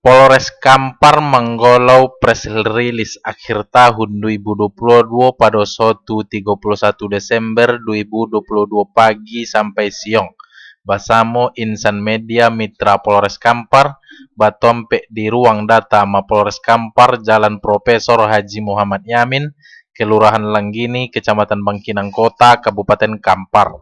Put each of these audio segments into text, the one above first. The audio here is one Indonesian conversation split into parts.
Polres Kampar menggolau press release akhir tahun 2022 pada 31 Desember 2022 pagi sampai siang. Bersama insan media mitra Polres Kampar, batompe di ruang data Mapolres Kampar, Jalan Profesor Haji Muhammad Yamin, Kelurahan Langgini, Kecamatan Bangkinang Kota, Kabupaten Kampar.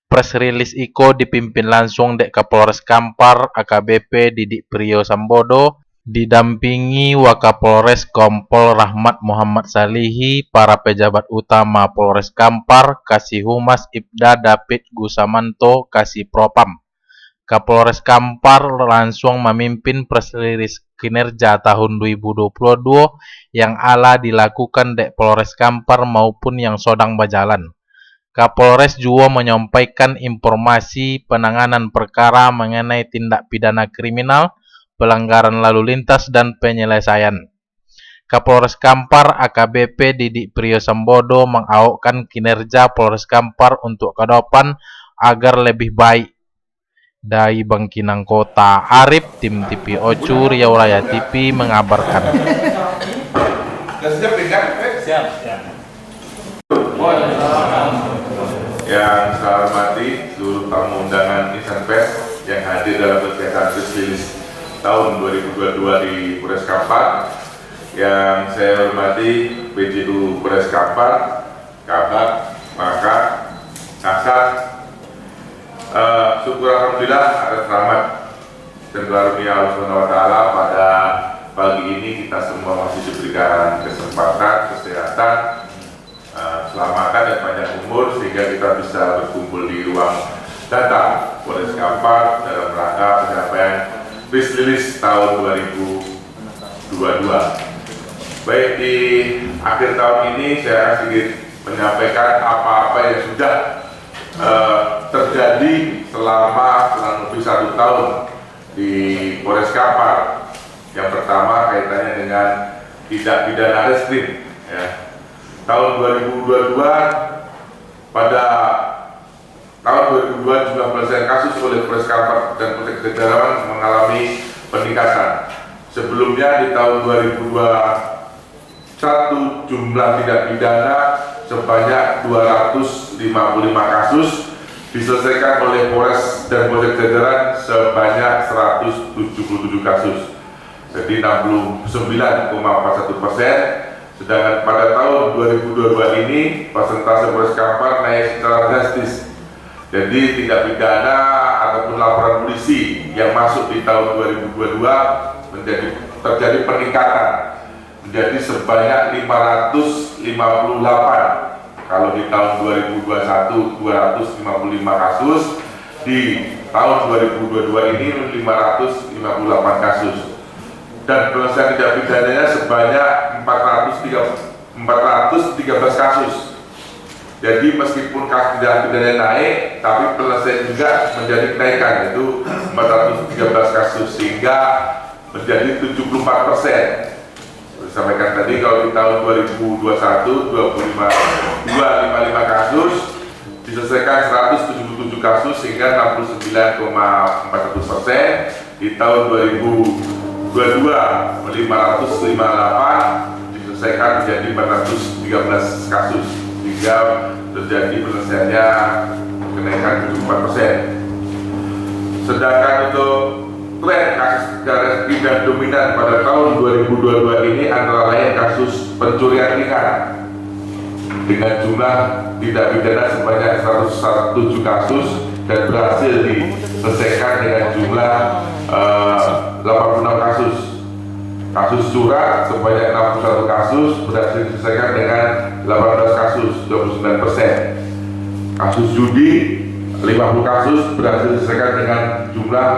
Press release iko dipimpin langsung dek Kapolres Kampar AKBP Didik Priyo Sambodo, didampingi Wakapolres Kompol Rahmat Muhammad Salihi, para pejabat utama Polres Kampar, Kasih Humas Ibda David Gusamanto, Kasih Propam. Kapolres Kampar langsung memimpin press release kinerja tahun 2022 yang ala dilakukan dek Polres Kampar maupun yang sedang berjalan. Kapolres juga menyampaikan informasi penanganan perkara mengenai tindak pidana kriminal, pelanggaran lalu lintas, dan penyelesaian. Kapolres Kampar AKBP Didik Priyo Sambodo mengawakkan kinerja Polres Kampar untuk ke depan agar lebih baik. Dari Bangkinang Kota, Arif, tim TV Ocu, Riau Raya TV mengabarkan. Siap. Yang saya hormati seluruh tamu undangan insan pers yang hadir dalam kegiatan press release tahun 2022 di Polres Kampar. Yang saya hormati PJU Polres Kampar, Kabak, Maka, Kasat. Syukur alhamdulillah atas rahmat dan karunia Allah SWT pada pagi ini kita semua masih diberikan kesempatan, kesehatan, keselamatan dan panjang umur sehingga kita bisa berkumpul di ruang data Polres Kampar dalam rangka pencapaian press release tahun 2022. Baik, di akhir tahun ini saya sedikit menyampaikan apa-apa yang sudah terjadi selama kurang lebih 1 tahun di Polres Kampar. Yang pertama kaitannya dengan tindak pidana reskrim, ya. Tahun 2022, pada tahun 2022 jumlah penyelesaian kasus oleh Polres Kampar dan Polsek Jajaran mengalami peningkatan. Sebelumnya di tahun 2021 jumlah tindak pidana sebanyak 255 kasus diselesaikan oleh Polres dan Polsek Jajaran sebanyak 177 kasus, jadi 69,41%. Sedangkan pada tahun 2022 ini persentase Polres Kampar naik secara drastis. Jadi tindak pidana ataupun laporan polisi yang masuk di tahun 2022 terjadi peningkatan menjadi sebanyak 558. Kalau di tahun 2021 255 kasus, di tahun 2022 ini 558 kasus. Dan penyelesaian tindak pidananya sebanyak 413 kasus. Jadi meskipun kasus tindak pidana naik, tapi penyelesaian juga menjadi kenaikan, yaitu 413 kasus sehingga menjadi 74%. Disampaikan tadi kalau di tahun 2021 255 kasus diselesaikan 177 kasus sehingga 69,41%. Di tahun 2022 558 diselesaikan menjadi 413 kasus sehingga terjadi penyelesaiannya kenaikan 74%. Sedangkan untuk tren kasus reskrim dan dominan pada tahun 2022 ini antara lain kasus pencurian ringan dengan jumlah tindak pidana sebanyak 107 kasus dan berhasil diselesaikan dengan jumlah 86 kasus. Kasus surat sebanyak 61 kasus berhasil diselesaikan dengan 18 kasus, 29%. Kasus judi 50 kasus berhasil diselesaikan dengan jumlah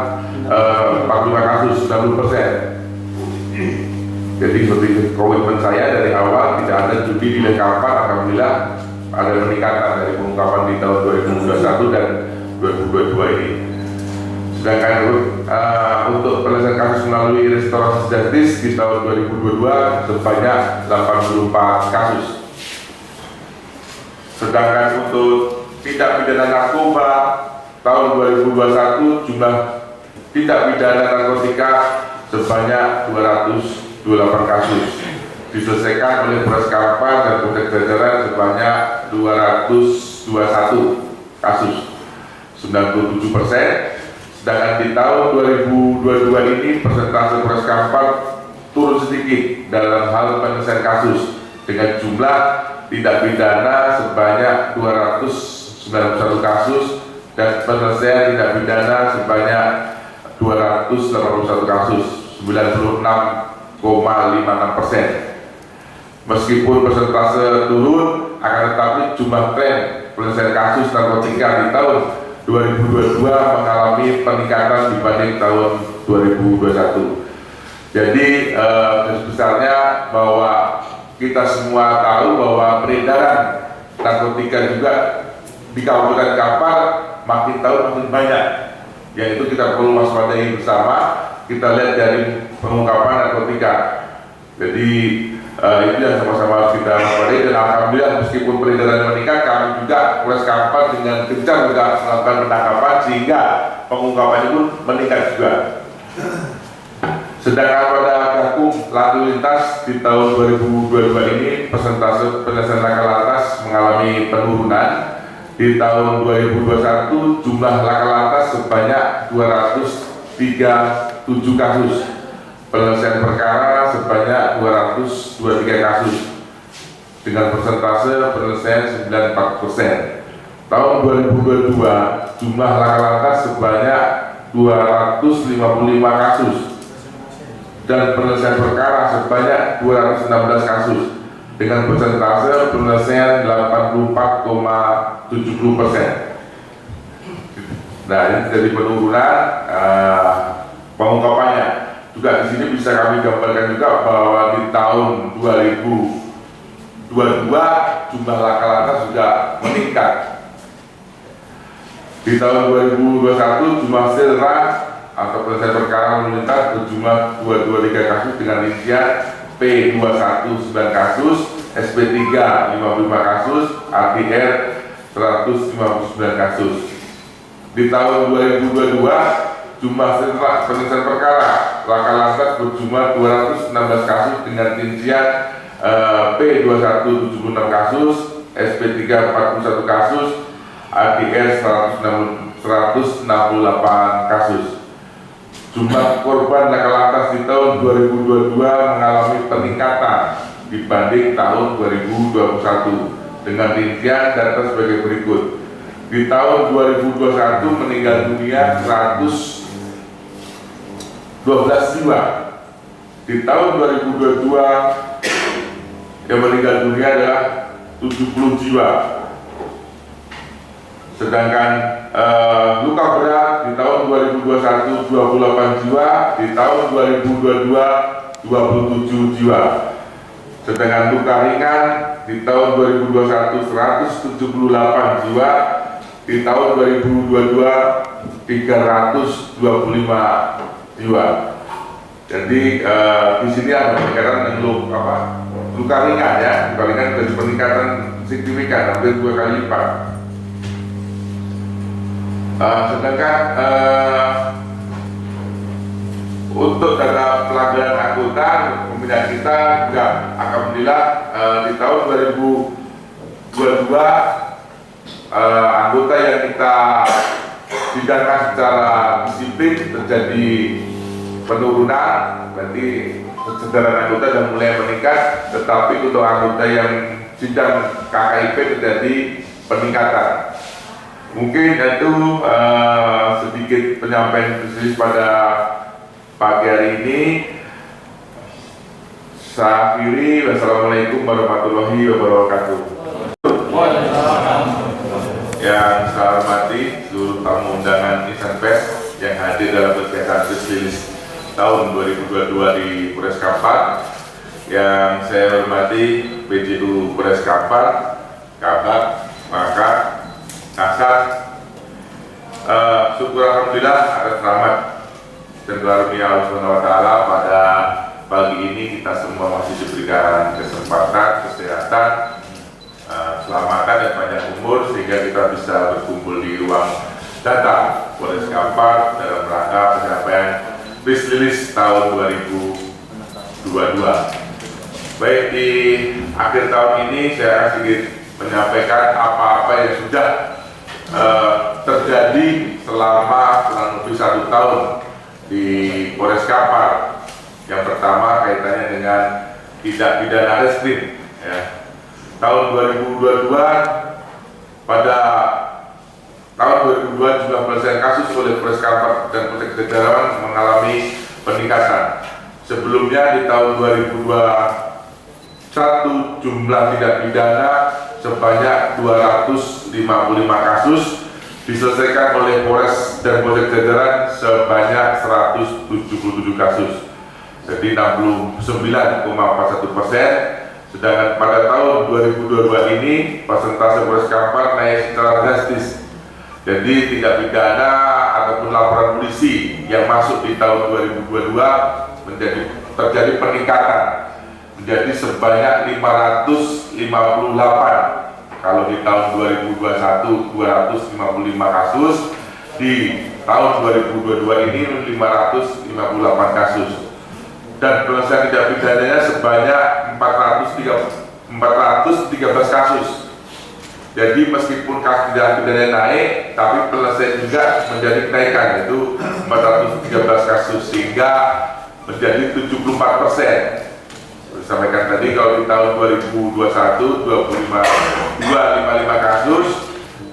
45 kasus, 60%. Jadi seperti komitmen saya dari awal, tidak ada judi di Kampar. Alhamdulillah ada peningkatan dari pengungkapan di tahun 2021 dan 2022 ini. Sedangkan untuk penyelesaian kasus melalui restorasi justice di tahun 2022 sebanyak 84 kasus. Sedangkan untuk tindak pidana narkoba tahun 2021 jumlah tindak pidana narkotika sebanyak 228 kasus, diselesaikan oleh Polres Kampar dan Polres jajaran sebanyak 221 kasus, 97%. Sedangkan di tahun 2022 ini persentase Polres Kampar turun sedikit dalam hal penyelesaian kasus dengan jumlah tindak pidana sebanyak 291 kasus dan penyelesaian tindak pidana sebanyak 281 kasus, 96,56%. Meskipun persentase turun, akan tetapi jumlah tren penyelesaian kasus narkotika di tahun 2022 mengalami peningkatan dibanding tahun 2021. Jadi besarnya bahwa kita semua tahu bahwa peredaran narkotika juga di Kabupaten Kampar makin tahun makin banyak. Yang itu kita perlu waspadai bersama. Kita lihat dari pengungkapan narkotika. Jadi itu yang sama-sama harus kita waspadai. Dan alhamdulillah meskipun peredaran meningkat, kami juga Polres Kampar dengan gencar juga melakukan penangkapan sehingga pengungkapan itu meningkat juga. Sedangkan pada gakum lalu lintas di tahun 2022 ini persentase penyelesaian laka lantas mengalami penurunan. Di tahun 2021 jumlah laka lantas sebanyak 237 kasus, penyelesaian perkara sebanyak 223 kasus dengan persentase penyelesaian 94%. Tahun 2022 jumlah laka lantas sebanyak 255 kasus dan penyelesaian perkara sebanyak 216 kasus dengan persentase penyelesaian 84,70%. Nah, ini jadi penurunan pengungkapannya. Juga di sini bisa kami gambarkan juga bahwa di tahun 2022 jumlah laka lantas sudah meningkat. Di tahun 2021 jumlah silra atau penyelesaian perkara lalu lintas berjumlah 223 kasus dengan rincian P21 9 kasus, SP3 55 kasus, ATR 159 kasus. Di tahun 2022 jumlah penyelesaian perkara laka lantas berjumlah 216 kasus dengan rincian P21 76 kasus, SP3 41 kasus, ATR 168 kasus. Jumlah korban laka lantas di tahun 2022 mengalami peningkatan dibanding tahun 2021 dengan rincian data sebagai berikut. Di tahun 2021 meninggal dunia 112 jiwa. Di tahun 2022 yang meninggal dunia adalah 70 jiwa. Sedangkan luka berat di tahun 2021 28 jiwa, di tahun 2022 27 jiwa. Sedangkan luka ringan di tahun 2021 178 jiwa, di tahun 2022 325 jiwa. Jadi di sini ada peningkatan luka ringan ya, luka ringan dari peningkatan signifikan hampir 2 kali lipat. Sedangkan untuk data pelanggaran anggota pembinaan kita juga alhamdulillah di tahun 2022 anggota yang kita pidana secara disiplin terjadi penurunan, berarti kesadaran anggota sudah mulai meningkat, tetapi untuk anggota yang sidang KKIP terjadi peningkatan. Mungkin itu sedikit penyampaian khusus pada pagi hari ini. Saya akhiri, wassalamualaikum warahmatullahi wabarakatuh. Yang saya hormati seluruh tamu undangan Insan Pers yang hadir dalam kegiatan rilis tahun 2022 di Polres Kampar. Yang saya hormati PJU Polres Kampar, Kabak, Maka, Kasat. Syukur alhamdulillah atas rahmat dan karunia Allah SWT pada pagi ini kita semua masih diberikan kesempatan, kesehatan, keselamatan dan panjang umur sehingga kita bisa berkumpul di ruang data Polres Kampar dalam rangka pencapaian press release tahun 2022. Baik, di akhir tahun ini saya akan sedikit menyampaikan apa-apa yang sudah terjadi selama kurang lebih 1 tahun di Polres Kampar. Yang pertama kaitannya dengan tindak pidana reskrim. Ya. Tahun 2022, pada tahun 2002 jumlah penyelesaian kasus oleh Polres Kampar dan Polsek Jajaran mengalami peningkatan. Sebelumnya di tahun 2021 jumlah tindak pidana sebanyak 255 kasus diselesaikan oleh Polres dan Polsek Jajaran sebanyak 177 kasus, jadi 69,41%. Sedangkan pada tahun 2022 ini persentase Polres Kampar naik secara drastis. Jadi tindak pidana ataupun laporan polisi yang masuk di tahun 2022 terjadi peningkatan menjadi sebanyak 558. Kalau di tahun 2021 255 kasus, di tahun 2022 ini 558 kasus. Dan penyelesaian tindak pidananya sebanyak 413 kasus. Jadi meskipun kasus tindak pidana naik, tapi penyelesaian juga menjadi kenaikan, yaitu 413 kasus, sehingga menjadi 74%. Disampaikan tadi kalau di tahun 2021 255 kasus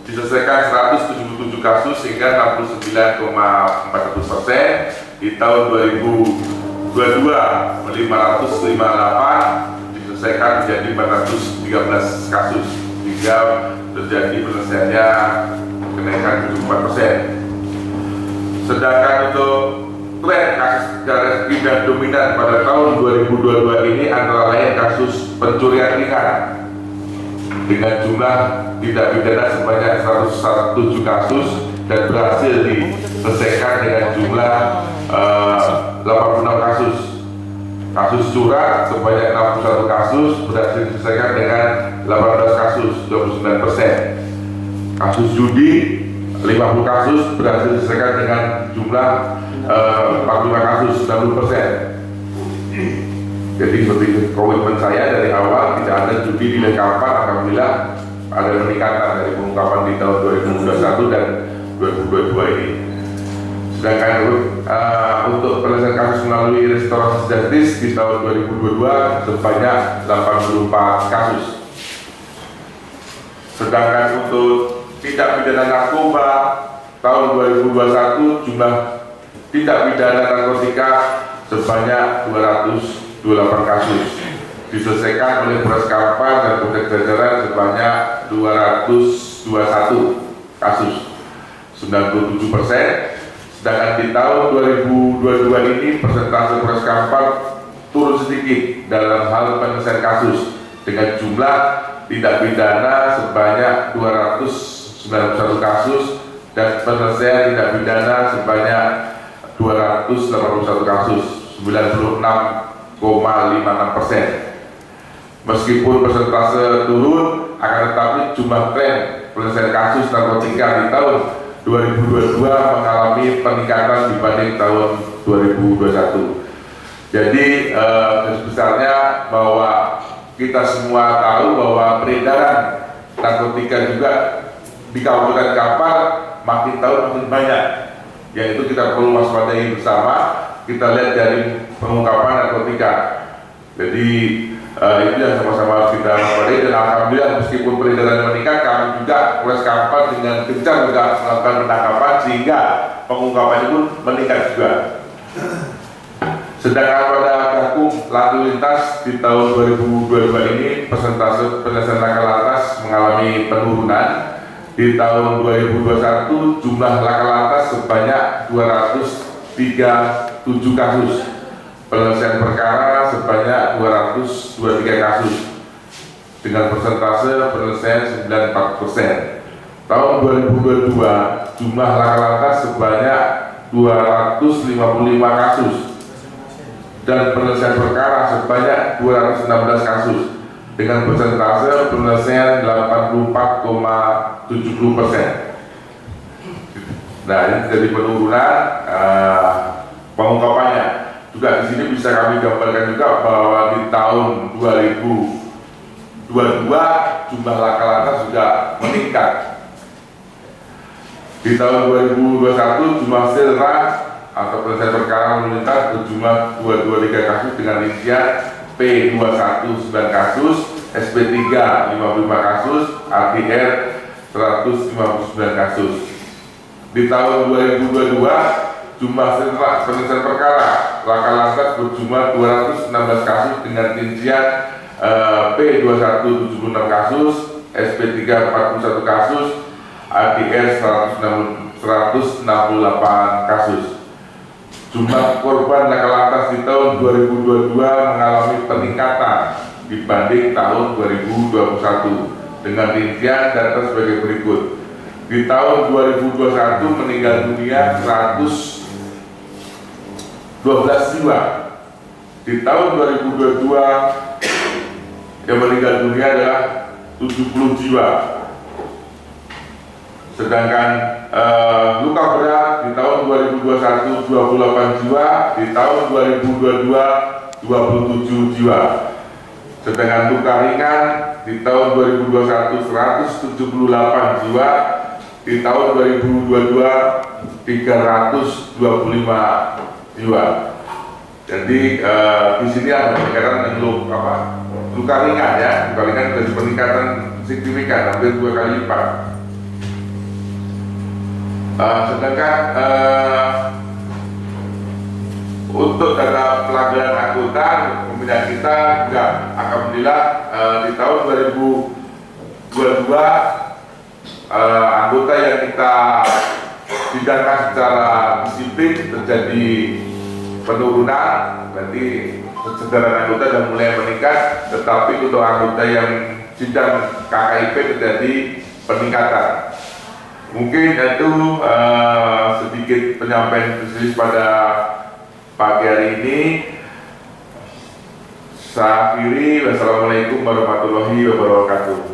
diselesaikan 177 kasus sehingga 69,41%. Di tahun 2022 558 diselesaikan menjadi 413 kasus sehingga terjadi penyelesaiannya kenaikan 74%. Sedangkan untuk tren kasus tindak dominan pada tahun 2022 ini antara lain kasus pencurian ringan dengan jumlah tindak pidana sebanyak 107 kasus dan berhasil diselesaikan dengan jumlah 86 kasus. Kasus curang sebanyak 61 kasus berhasil diselesaikan dengan 18 kasus, 29%. Kasus judi 50 kasus berhasil diselesaikan dengan jumlah 45 kasus, 90%. Jadi seperti komitmen saya dari awal, tidak ada judi di Kampar. Alhamdulillah ada peningkatan dari pengungkapan di tahun 2021 dan 2022 ini. Sedangkan untuk penyelesaian kasus melalui restorasi justice di tahun 2022 sebanyak 84 kasus. Sedangkan untuk tindak pidana narkoba tahun 2021 jumlah tindak pidana narkotika sebanyak 228 kasus diselesaikan oleh Polres Kampar dan Polsek Jajaran sebanyak 221 kasus, 97%. Sedangkan di tahun 2022 ini persentase Polres Kampar turun sedikit dalam hal penyelesaian kasus dengan jumlah tindak pidana sebanyak 291 kasus dan penyelesaian tindak pidana sebanyak 281 kasus, 96,56%. Meskipun persentase turun, akan tetapi jumlah tren penyelesaian kasus narkotika di tahun 2022 mengalami peningkatan dibanding tahun 2021. Jadi besarnya bahwa kita semua tahu bahwa peredaran narkotika juga di Kabupaten Kampar makin tahun makin banyak. Yang itu kita perlu waspadai bersama. Kita lihat dari pengungkapan narkotika. Jadi itu yang sama-sama harus kita waspadai, dan alhamdulillah meskipun peredaran meningkat, kami juga Polres Kampar dengan gencar juga melakukan penangkapan sehingga pengungkapan itu meningkat juga. Sedangkan pada gakum lalu lintas di tahun 2022 ini persentase penyelesaian laka lantas mengalami penurunan. Di tahun 2021 jumlah laka lantas sebanyak 237 kasus, penyelesaian perkara sebanyak 223 kasus dengan persentase penyelesaian 94%. Tahun 2022 jumlah laka lantas sebanyak 255 kasus dan penyelesaian perkara sebanyak 216 kasus dengan persentase penyelesaian 84,70%. Nah, ini jadi penurunan pengungkapannya. Juga di sini bisa kami gambarkan juga bahwa di tahun 2022 jumlah laka lantas juga meningkat. Di tahun 2021 jumlah silra atau penyelesaian perkara lalu lintas berjumlah 223 kasus dengan rincian P21 9 kasus, SP3 55 kasus, ATR 159 kasus. Di tahun 2022 jumlah penyelesaian perkara laka lantas berjumlah 216 kasus dengan rincian P21 76 kasus, SP3 41 kasus, ADR 168 kasus. Jumlah korban laka lantas di tahun 2022 mengalami peningkatan dibanding tahun 2021 dengan rincian data sebagai berikut. Di tahun 2021 meninggal dunia 112 jiwa. Di tahun 2022 yang meninggal dunia adalah 70 jiwa. Sedangkan luka berat di tahun 2021 28 jiwa, di tahun 2022 27 jiwa. Sedangkan luka ringan di tahun 2021 178 jiwa, di tahun 2022 325 jiwa. Jadi di sini ada peningkatan yang luka ringan ya, luka ringan dari peningkatan signifikan hampir 2 kali lipat. Sedangkan untuk data pelanggaran angkutan pembinaan kita juga alhamdulillah di tahun 2022 anggota yang kita pidana secara disiplin terjadi penurunan, berarti kesadaran anggota sudah mulai meningkat, tetapi untuk anggota yang sidang KKIP terjadi peningkatan. Mungkin itu sedikit penyampaian khusus pada pagi hari ini. Saya akhiri, wassalamualaikum warahmatullahi wabarakatuh.